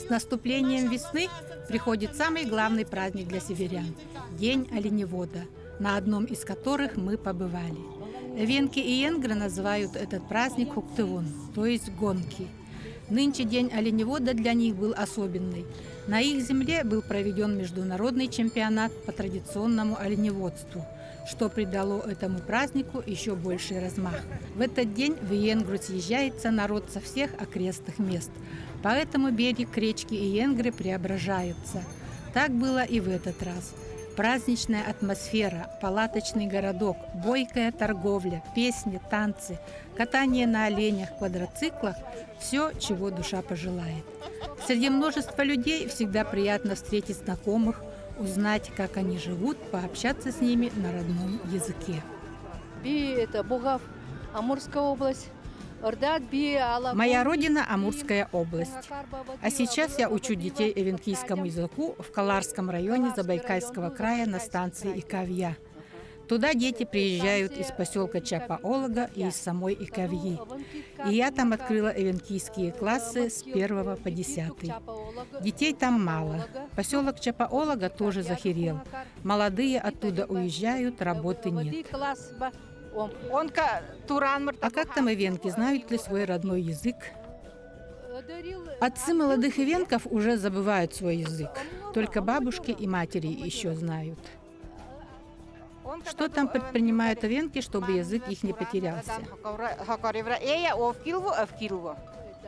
С наступлением весны приходит самый главный праздник для северян – День оленевода, на одном из которых мы побывали. Эвенки и енгры называют этот праздник Хуктывун, то есть гонки. Нынче День оленевода для них был особенный. На их земле был проведен международный чемпионат по традиционному оленеводству, что придало этому празднику еще больший размах. В этот день в Иенгру съезжается народ со всех окрестных мест, поэтому берег речки Иенгры преображается. Так было и в этот раз. Праздничная атмосфера, палаточный городок, бойкая торговля, песни, танцы, катание на оленях, квадроциклах – все, чего душа пожелает. Среди множества людей всегда приятно встретить знакомых, узнать, как они живут, пообщаться с ними на родном языке. Это Бугав, Амурская область. Моя родина – Амурская область. А сейчас я учу детей эвенкийскому языку в Каларском районе Забайкальского края на станции Икавья. Туда дети приезжают из поселка Чапаолога и из самой Икавьи. И я там открыла эвенкийские классы с 1 по 10. Детей там мало. Поселок Чапаолога тоже захерел. Молодые оттуда уезжают, работы нет. А как там эвенки, знают ли свой родной язык? Отцы молодых эвенков уже забывают свой язык. Только бабушки и матери еще знают. Что там предпринимают эвенки, чтобы язык их не потерялся?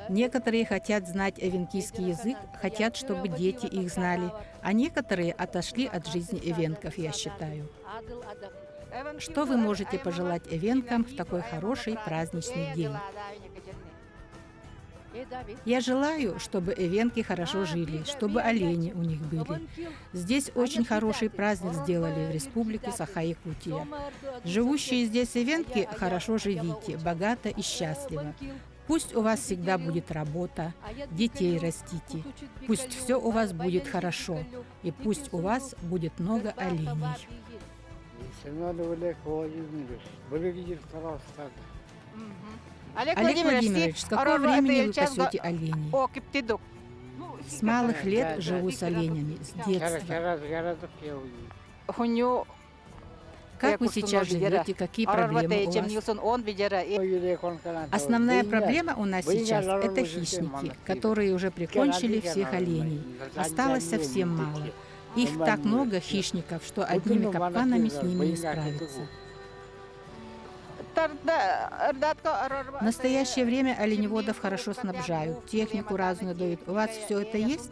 Некоторые хотят знать эвенкийский язык, хотят, чтобы дети их знали, а некоторые отошли от жизни эвенков, я считаю. Что вы можете пожелать эвенкам в такой хороший праздничный день? Я желаю, чтобы эвенки хорошо жили, чтобы олени у них были. Здесь очень хороший праздник сделали в республике Саха-Якутия. Живущие здесь эвенки хорошо живите, богато и счастливо. Пусть у вас всегда будет работа, детей растите. Пусть все у вас будет хорошо, и пусть у вас будет много оленей. Олег Владимирович, с какого времени вы пасете оленей? С малых лет живу с оленями, с детства. Как вы сейчас живете, какие проблемы у вас? Основная проблема у нас сейчас – это хищники, которые уже прикончили всех оленей. Осталось совсем мало. Их так много, хищников, что одними капканами с ними не справиться. В настоящее время оленеводов хорошо снабжают, технику разную дают. У вас все это есть?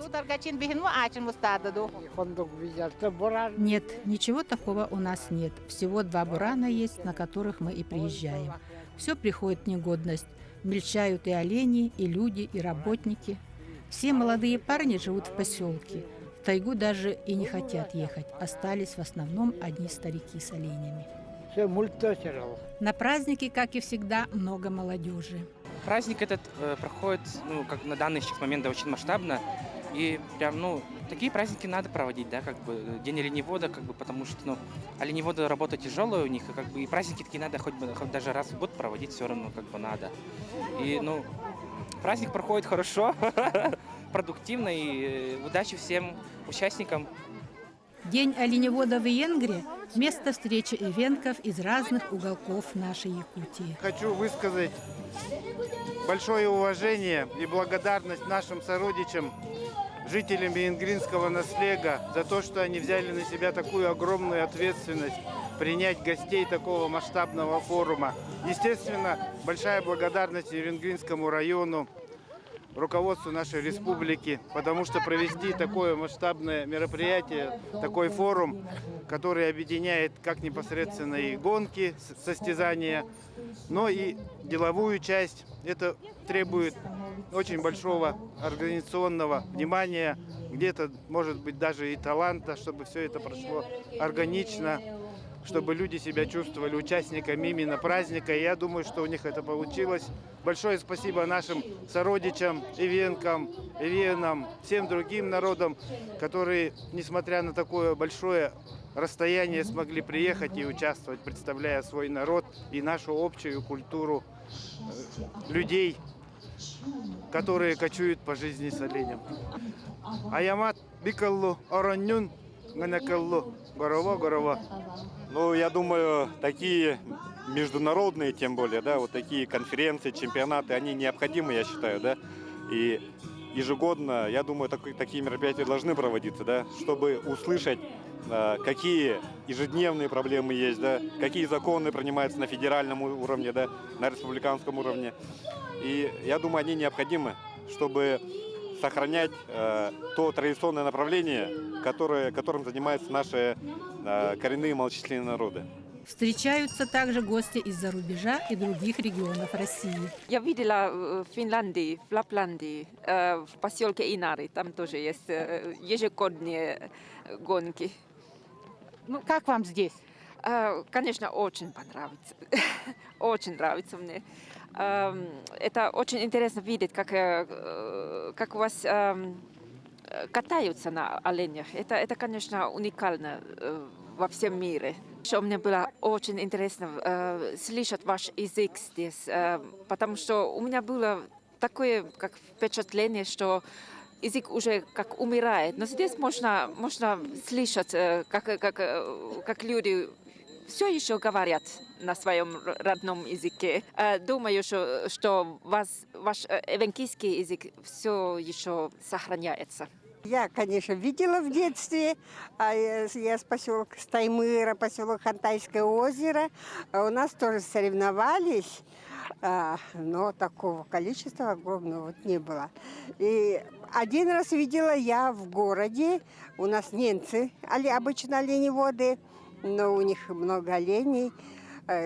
Нет, ничего такого у нас нет. Всего 2 бурана есть, на которых мы и приезжаем. Все приходит в негодность. Мельчают и олени, и люди, и работники. Все молодые парни живут в поселке. В тайгу даже и не хотят ехать. Остались в основном одни старики с оленями. На празднике, как и всегда, много молодежи. Праздник этот проходит, как на данный сейчас момент, очень масштабно. И прям, такие праздники надо проводить, да, как бы День оленевода, как бы, потому что, оленеводы работа тяжелая у них, и, как бы, и праздники такие надо хоть даже раз в год проводить, все равно, как бы, надо. И, праздник проходит хорошо, продуктивно, и удачи всем участникам. День оленевода в Иенгре – место встречи эвенков из разных уголков нашей Якутии. Хочу высказать большое уважение и благодарность нашим сородичам, жителям Иенгринского наслега, за то, что они взяли на себя такую огромную ответственность принять гостей такого масштабного форума. Естественно, большая благодарность Иенгринскому району, руководству нашей республики, потому что провести такое масштабное мероприятие, такой форум, который объединяет как непосредственно и гонки, состязания, но и деловую часть. Это требует очень большого организационного внимания, где-то, может быть, даже и таланта, чтобы все это прошло органично, чтобы люди себя чувствовали участниками именно праздника. И я думаю, что у них это получилось. Большое спасибо нашим сородичам, эвенкам, эвенам, всем другим народам, которые, несмотря на такое большое расстояние, смогли приехать и участвовать, представляя свой народ и нашу общую культуру людей которые кочуют по жизни с оленем. Аямат бикаллу ороннюн ганакаллу горова. Ну, я думаю, такие международные, тем более, да, вот такие конференции, чемпионаты, они необходимы, я считаю, да. И ежегодно, я думаю, такие мероприятия должны проводиться, да, чтобы услышать, какие ежедневные проблемы есть, да, какие законы принимаются на федеральном уровне, да, на республиканском уровне. И я думаю, они необходимы, чтобы сохранять то традиционное направление, которым занимаются наши коренные малочисленные народы. Встречаются также гости из-за рубежа и других регионов России. Я видела в Финляндии, в Лапландии, в поселке Инари, там тоже есть ежегодные гонки. Ну, как вам здесь? Конечно, очень понравится. Очень нравится мне. Это очень интересно видеть, как у вас катаются на оленях. Это, конечно, уникально во всем мире. Еще мне было очень интересно слышать ваш язык здесь, потому что у меня было такое как впечатление, что язык уже как умирает. Но здесь можно слышать, как люди все еще говорят на своем родном языке. Думаю, что ваш эвенкийский язык все еще сохраняется. Я, конечно, видела в детстве. Я с поселка Стаймыра, поселок Хантайское озеро. У нас тоже соревновались, но такого количества огромного вот не было. И один раз видела я в городе. У нас немцы, обычно оленеводы, но у них много оленей.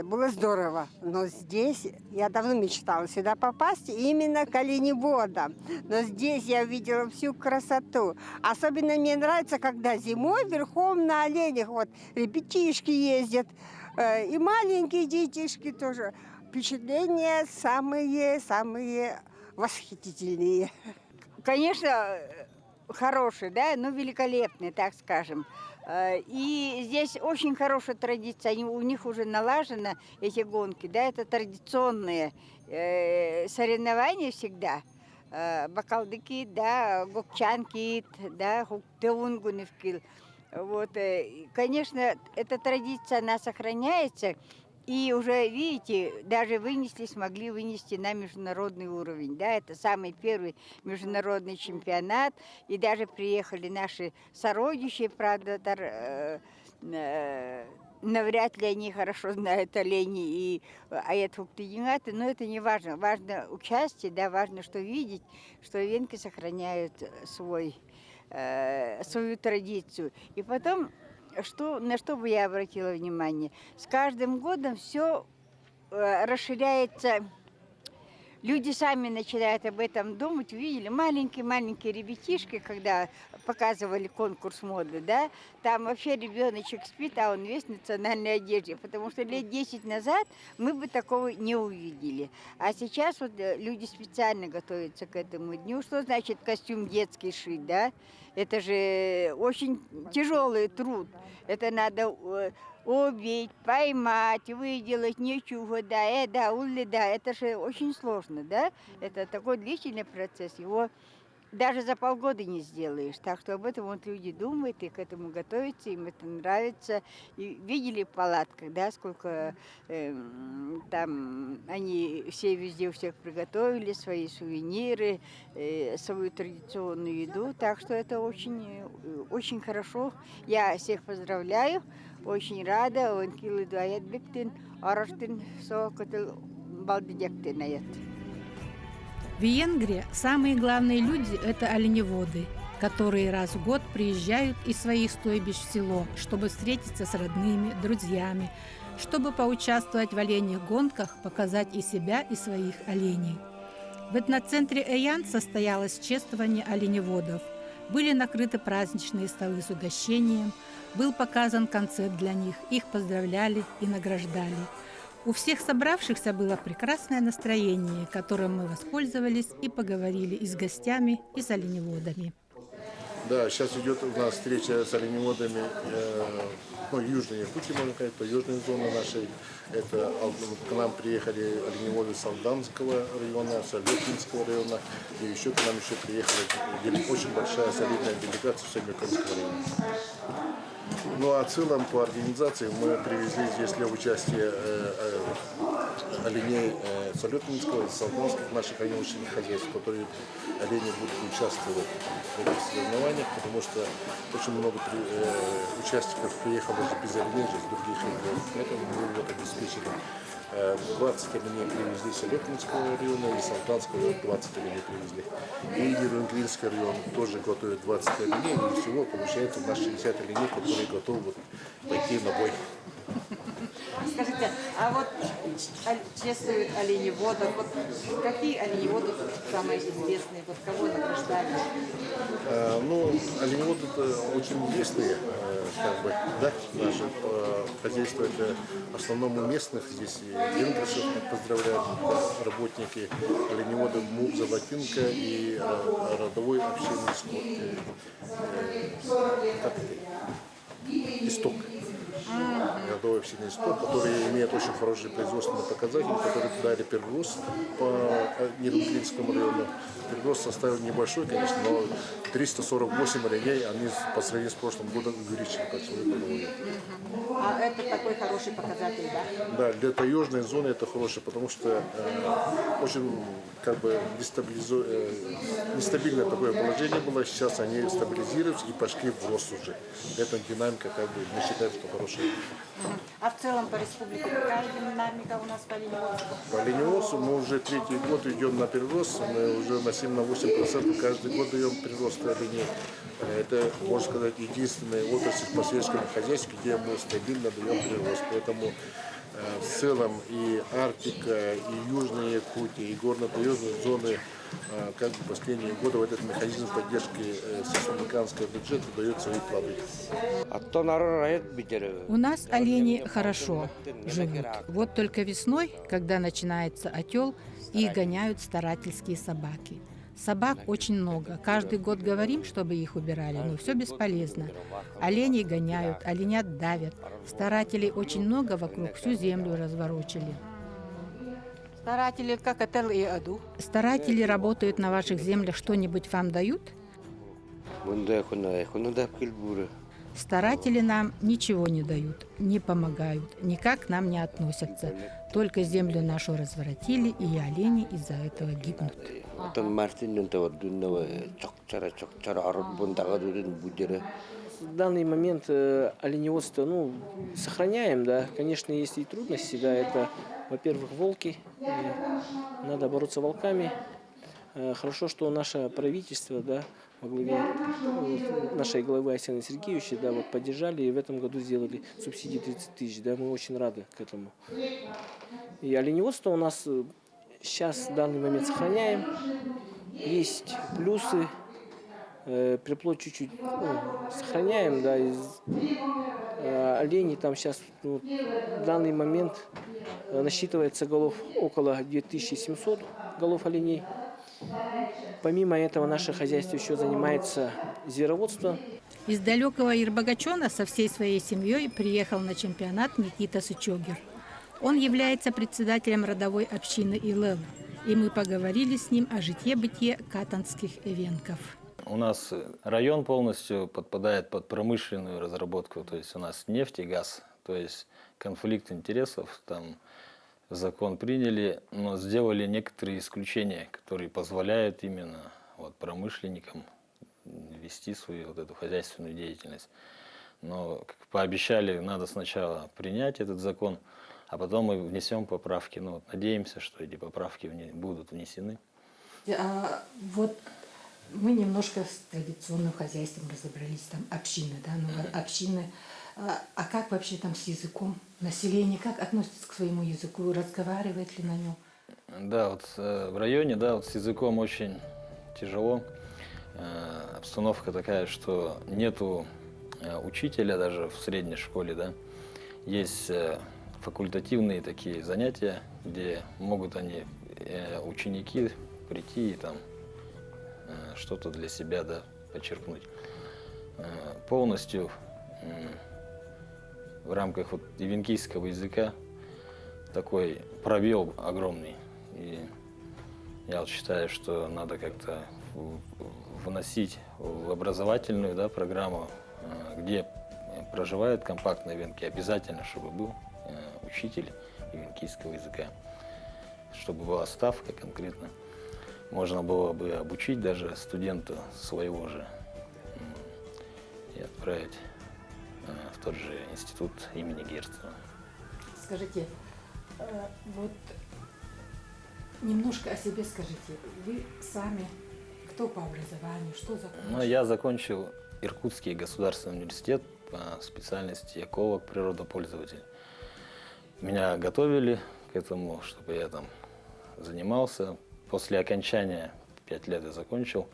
Было здорово, но здесь я давно мечтала сюда попасть именно к оленеводам. Но здесь я увидела всю красоту. Особенно мне нравится, когда зимой верхом на оленях вот ребятишки ездят, и маленькие детишки тоже. Впечатления самые восхитительные. Конечно, хорошие, да, ну, великолепные, так скажем. И здесь очень хорошая традиция, у них уже налажены эти гонки, да, это традиционные соревнования всегда. Бакалдыки, да, гокчанки, да, хуктеунгуневкил. Вот, конечно, эта традиция, она сохраняется. И уже, видите, даже смогли вынести на международный уровень. Да? Это самый первый международный чемпионат. И даже приехали наши сородичи, правда, навряд ли они хорошо знают оленей и аят-хуктыгинаты, но это не важно. Важно участие, да, важно, что видеть, что венки сохраняют свою традицию. И потом... На что бы я обратила внимание? С каждым годом все расширяется. Люди сами начинают об этом думать. Видели маленькие-маленькие ребятишки, когда показывали конкурс моды, да? Там вообще ребеночек спит, а он весь в национальной одежде. Потому что лет 10 назад мы бы такого не увидели. А сейчас вот люди специально готовятся к этому дню. Что значит костюм детский шить, да? Это же очень тяжелый труд. Это надо убить, поймать, выделать, ничего, да, улли, да. Это же очень сложно, да? Это такой длительный процесс. Его даже за полгода не сделаешь. Так что об этом вот люди думают и к этому готовятся, им это нравится. И видели в палатках, да, сколько там они все везде у всех приготовили, свои сувениры, свою традиционную еду. Так что это очень, очень хорошо. Я всех поздравляю, очень рада. Он килы дуает биктин, араштин сокотел балдидектинаят. В Венгрии самые главные люди – это оленеводы, которые раз в год приезжают из своих стойбищ в село, чтобы встретиться с родными, друзьями, чтобы поучаствовать в оленьих гонках, показать и себя, и своих оленей. В этноцентре Эян состоялось чествование оленеводов. Были накрыты праздничные столы с угощением, был показан концерт для них, их поздравляли и награждали. У всех собравшихся было прекрасное настроение, которым мы воспользовались и поговорили и с гостями, и с оленеводами. Да, сейчас идет у нас встреча с оленеводами, южной Якутии, можно сказать, по южной зоне нашей. Это к нам приехали оленеводы с Алданского района, с Алётинского района. И еще к нам приехала очень большая солидная делегация с Семиконского района. Ну а в целом по организации мы привезли здесь для участия оленей с Алётинского, с Алданских наших оленеводных хозяйств, которые олени будут участвовать в этих соревнованиях, потому что очень много участников приехало без оленей из других регионов. Поэтому мы вот обеспечили 20 оленей привезли с Алётинского района, и с Алданского района 20 оленей привезли. И Ерунгвильский район тоже готовит 20 оленей, и всего получается у нас 60 оленей, которые готовы пойти на бой. Скажите, а вот чествуют оленеводов, вот какие оленеводы самые известные, вот кого награждали? Оленеводы это очень известные, наши хозяйства, это в основном у местных, здесь и венгрцев поздравляют, работники оленевода МУП Золотинка и родовой общинный исток. Родовой общинный исток, который имеет очень хорошие производственные показатели, которые дали прирост по Нерунгвильскому району. Прирост составил небольшой, конечно, но 348 оленей, они по сравнению с прошлым годом увеличили как свою половину. А это такой хороший показатель, да? Да, для таежной зоны это хороший, потому что очень нестабильное такое положение было. Сейчас они стабилизируются и пошли в рост уже. Эта динамика, мы считаем, что хорошая. А в целом по республике какая динамика у нас по оленеводству? По оленеводству мы уже третий год идем на прирост, мы уже на 7-8% каждый год даем прирост оленей. Это, можно сказать, единственная отрасль по сельскому хозяйству, где мы стабильно даем прирост. Поэтому в целом и Арктика, и Южная Якутия, и горно-таежные зоны в последние годы в этот механизм поддержки с республиканского бюджета дает свои плоды. У нас олени хорошо живут. Вот только весной, когда начинается отел, их гоняют старательские собаки. Собак очень много. Каждый год говорим, чтобы их убирали, но все бесполезно. Оленей гоняют, оленят давят. Старателей очень много вокруг, всю землю разворочили. Старатели как это и аду? Старатели работают на ваших землях, что-нибудь вам дают? Старатели нам ничего не дают, не помогают, никак к нам не относятся. Только землю нашу разворотили, и олени из-за этого гибнут. В данный момент оленеводство, сохраняем, да. Конечно, есть и трудности, да. Это, во-первых, волки. Надо бороться с волками. Хорошо, что наше правительство, да, во главе нашей главы Айсена Сергеевича, да, поддержали и в этом году сделали субсидии 30 тысяч, да, мы очень рады к этому. И оленеводство у нас сейчас в данный момент сохраняем, есть плюсы, приплод чуть-чуть сохраняем, да, оленей там сейчас в данный момент насчитывается голов около 2700 голов оленей. Помимо этого, наше хозяйство еще занимается звероводством. Из далекого Ирбагачона со всей своей семьей приехал на чемпионат Никита Сычогер. Он является председателем родовой общины Илэл, и мы поговорили с ним о житье-бытие катанских эвенков. У нас район полностью подпадает под промышленную разработку, то есть у нас нефть и газ, то есть конфликт интересов, там закон приняли, но сделали некоторые исключения, которые позволяют именно промышленникам вести свою эту хозяйственную деятельность. Но, как пообещали, надо сначала принять этот закон, а потом мы внесем поправки. Надеемся, что эти поправки будут внесены. Мы немножко с традиционным хозяйством разобрались, там общины, да, общины. А как вообще там с языком? Население как относится к своему языку? Разговаривает ли на нем? Да, в районе, с языком очень тяжело. Обстановка такая, что нету учителя даже в средней школе, да. Есть факультативные такие занятия, где могут ученики прийти и там что-то для себя, да, почерпнуть. полностью в рамках вот ивенкийского языка такой пробел огромный. И я вот считаю, что надо как-то вносить в образовательную, да, программу, где проживают компактные венки, обязательно, чтобы был учитель ивенкийского языка, чтобы была ставка конкретно. Можно было бы обучить даже студента своего же и отправить в тот же институт имени Герцена. Скажите, вот немножко о себе скажите. Вы сами кто по образованию, что закончили? Ну, я закончил Иркутский государственный университет по специальности эколог, природопользователь. Меня готовили к этому, чтобы я там занимался. После окончания 5 лет я закончил.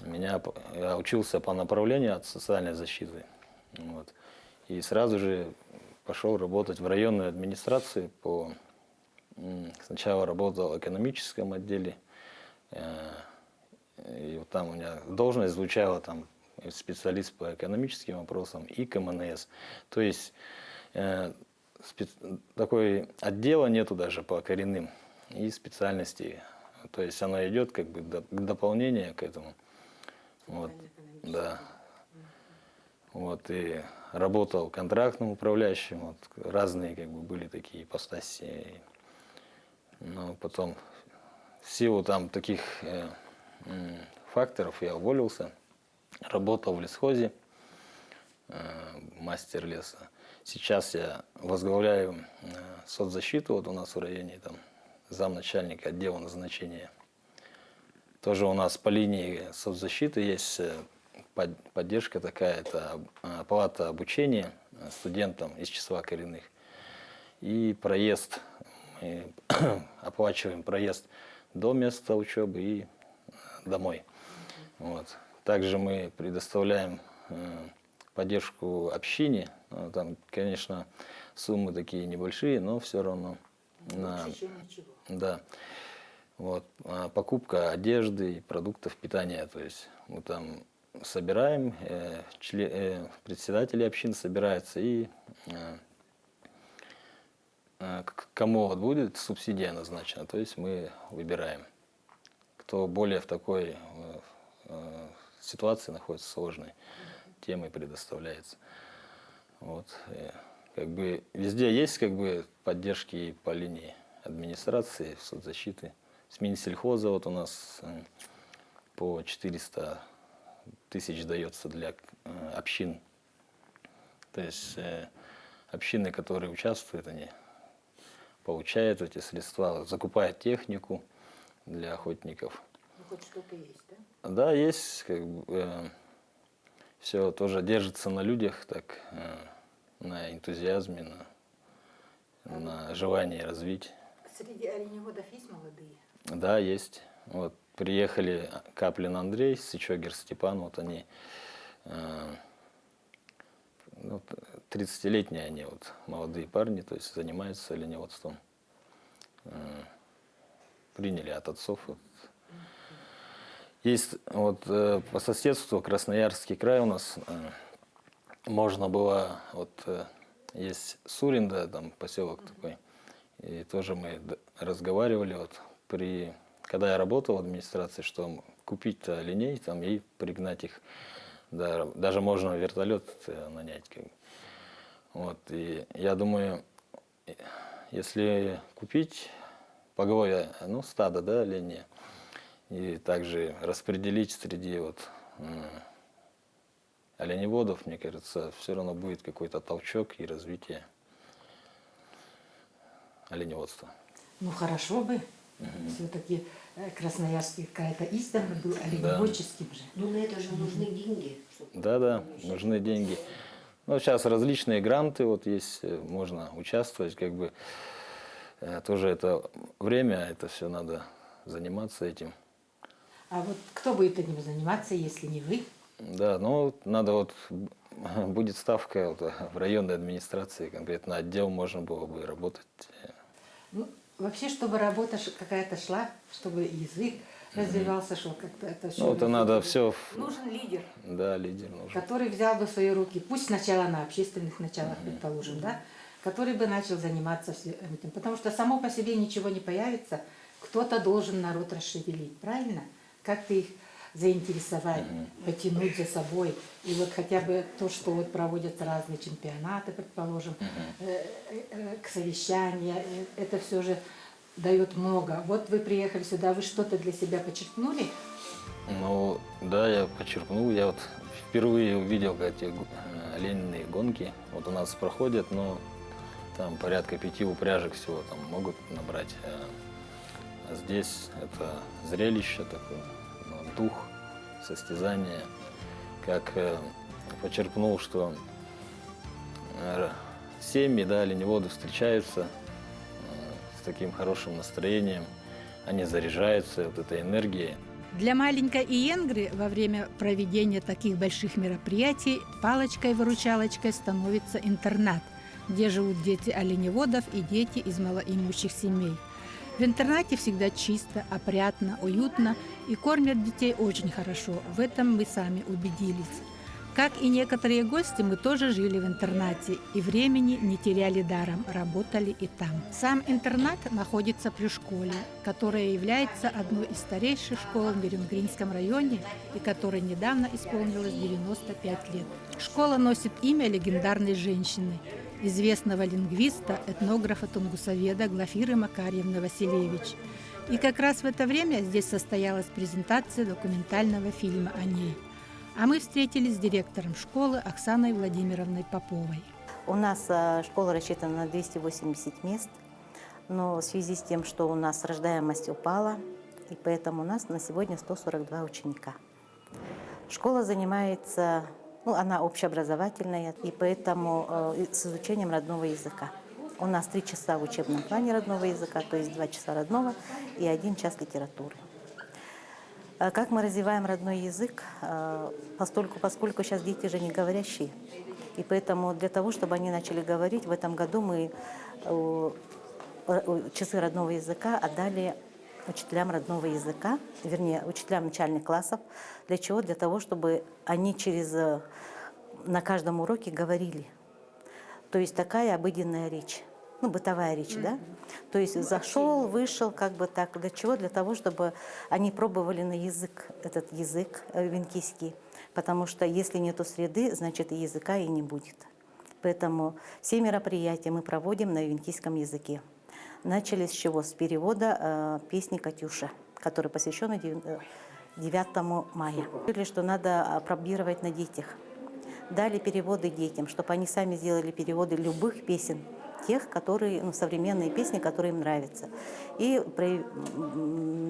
Я учился по направлению от социальной защиты. Вот. И сразу же пошел работать в районную администрацию. Сначала работал в экономическом отделе. И вот там у меня должность звучала там специалист по экономическим вопросам и КМНС. То есть такой отдела нету даже по коренным и специальностей. То есть оно идет как бы дополнение к этому. Вот, да. Вот, и работал контрактным управляющим, вот, разные как бы были такие ипостаси. Но потом в силу там таких факторов я уволился, работал в лесхозе, мастер леса. Сейчас я возглавляю соцзащиту, вот у нас в районе, там, замначальника отдела назначения. Тоже у нас по линии соцзащиты есть поддержка такая, это оплата обучения студентам из числа коренных. И проезд, мы оплачиваем проезд до места учебы и домой. Вот. Также мы предоставляем поддержку общине. Там, конечно, суммы такие небольшие, но все равно. Да. Вот. Покупка одежды и продуктов питания. То есть мы там собираем, председатели общин собираются, и кому вот будет субсидия назначена, то есть мы выбираем, кто более в такой ситуации находится сложной, тем и предоставляется. Вот. И как бы везде есть как бы поддержки и по линии администрации, соцзащиты. С Минсельхоза вот у нас по 400 тысяч дается для общин. То есть общины, которые участвуют, они получают эти средства, закупают технику для охотников. Ну, хоть что-то есть, да? Да, есть. Как бы, все тоже держится на людях, так, на энтузиазме, на желании развить. Среди оленеводов есть молодые? Да, есть. Вот приехали Каплин Андрей, Сычогер Степан, вот они, 30-летние они, вот, молодые парни, то есть занимаются оленеводством. Приняли от отцов. Вот. Есть вот по соседству Красноярский край у нас, можно было, вот есть Суринда, там поселок такой, и тоже мы разговаривали, вот когда я работал в администрации, что купить-то оленей там и пригнать их, да, даже можно вертолет нанять. Как бы. Вот, и я думаю, если купить поголовье, стадо, да, оленя, и также распределить среди вот оленеводов, мне кажется, все равно будет какой-то толчок и развитие оленеводства. Ну хорошо бы. Все-таки Красноярский край-то издавна был оленеводческим же. Ну на это же нужны деньги. Да, нужны деньги. Ну, сейчас различные гранты вот есть, можно участвовать, как бы тоже это время, это все надо заниматься этим. А вот кто будет этим заниматься, если не вы? Да, надо вот, будет ставка вот, в районной администрации, конкретно отдел можно было бы работать. Ну, вообще, чтобы работа какая-то шла, чтобы язык развивался, шел как-то это все. Ну, это надо все... Нужен лидер, Да, лидер нужен. который взял бы в свои руки, пусть сначала на общественных началах, предположим, да, который бы начал заниматься всем этим. Потому что само по себе ничего не появится, кто-то должен народ расшевелить, правильно? Как-то их заинтересовать, потянуть за собой. И вот хотя бы то, что вот проводятся разные чемпионаты, предположим, к совещанию, это все же дает много. Вот вы приехали сюда, вы что-то для себя подчеркнули? Ну, да, я подчеркнул. Я вот впервые увидел эти оленные гонки. Вот у нас проходят, но там порядка 5 упряжек всего там могут набрать. А здесь это зрелище такое, дух, состязание. Как почерпнул, что семьи, да, оленеводы встречаются с таким хорошим настроением, они заряжаются вот этой энергией. Для маленькой Иенгры во время проведения таких больших мероприятий палочкой-выручалочкой становится интернат, где живут дети оленеводов и дети из малоимущих семей. В интернате всегда чисто, опрятно, уютно и кормят детей очень хорошо. В этом мы сами убедились. Как и некоторые гости, мы тоже жили в интернате и времени не теряли даром, работали и там. Сам интернат находится при школе, которая является одной из старейших школ в Нерюнгринском районе и которой недавно исполнилось 95 лет. Школа носит имя легендарной женщины, известного лингвиста, этнографа, тунгусоведа Глафиры Макарьевны Василевич. И как раз в это время здесь состоялась презентация документального фильма о ней. А мы встретились с директором школы Оксаной Владимировной Поповой. У нас школа рассчитана на 280 мест, но в связи с тем, что у нас рождаемость упала, и поэтому у нас на сегодня 142 ученика. Школа занимается, она общеобразовательная, и поэтому с изучением родного языка. У нас 3 часа в учебном плане родного языка, то есть 2 часа родного и 1 час литературы. Как мы развиваем родной язык, поскольку сейчас дети же не говорящие. И поэтому для того, чтобы они начали говорить, в этом году мы часы родного языка отдали учителям родного языка, вернее, учителям начальных классов. Для чего? Для того, чтобы они на каждом уроке говорили. То есть такая обыденная речь. Бытовая речь, да? То есть зашел, вышел, как бы так. Для чего? Для того, чтобы они пробовали на язык, этот язык венкийский. Потому что если нету среды, значит и языка и не будет. Поэтому все мероприятия мы проводим на венкийском языке. Начали с чего? С перевода песни «Катюша», который посвящен 9 мая. Решили, что надо опробировать на детях. Дали переводы детям, чтобы они сами сделали переводы любых песен, тех, которые, современные песни, которые им нравятся. И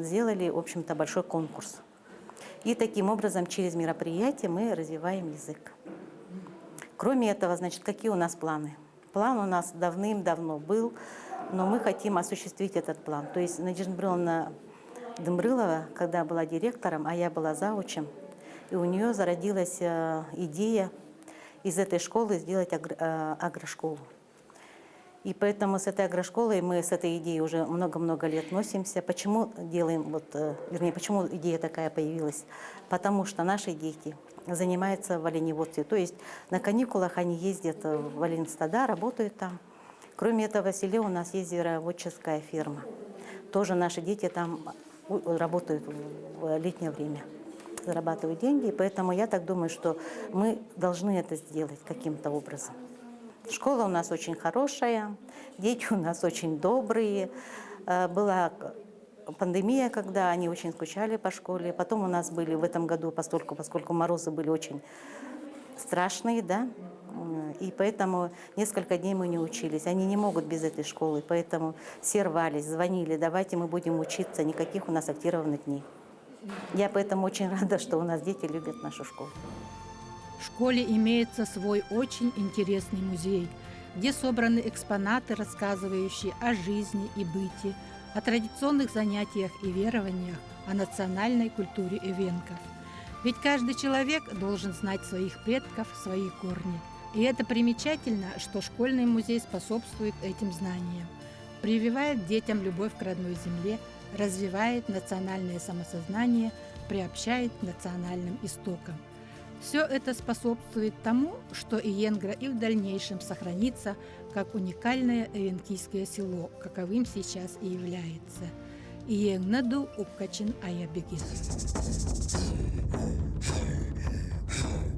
сделали, в общем-то, большой конкурс. И таким образом через мероприятие мы развиваем язык. Кроме этого, значит, какие у нас планы? План у нас давным-давно был, но мы хотим осуществить этот план. То есть Надежда Брыловна Дымбрылова, когда была директором, а я была заучем, и у нее зародилась идея из этой школы сделать агрошколу. И поэтому с этой агрошколой мы с этой идеей уже много-много лет носимся. Почему делаем, почему идея такая появилась? Потому что наши дети занимаются в оленеводстве. То есть на каникулах они ездят в оленстада, работают там. Кроме этого, в селе у нас есть звероводческая ферма. Тоже наши дети там работают в летнее время, зарабатывают деньги. И поэтому я так думаю, что мы должны это сделать каким-то образом. Школа у нас очень хорошая, дети у нас очень добрые. Была пандемия, когда они очень скучали по школе. Потом у нас были в этом году, поскольку морозы были очень страшные, да, и поэтому несколько дней мы не учились. Они не могут без этой школы, поэтому все рвались, звонили: давайте мы будем учиться, никаких у нас актированных дней. Я поэтому очень рада, что у нас дети любят нашу школу. В школе имеется свой очень интересный музей, где собраны экспонаты, рассказывающие о жизни и быте, о традиционных занятиях и верованиях, о национальной культуре эвенков. Ведь каждый человек должен знать своих предков, свои корни. И это примечательно, что школьный музей способствует этим знаниям, прививает детям любовь к родной земле, развивает национальное самосознание, приобщает к национальным истокам. Все это способствует тому, что Иенгра и в дальнейшем сохранится как уникальное эвенкийское село, каковым сейчас и является. Иенгнаду Упкачин Аябегин.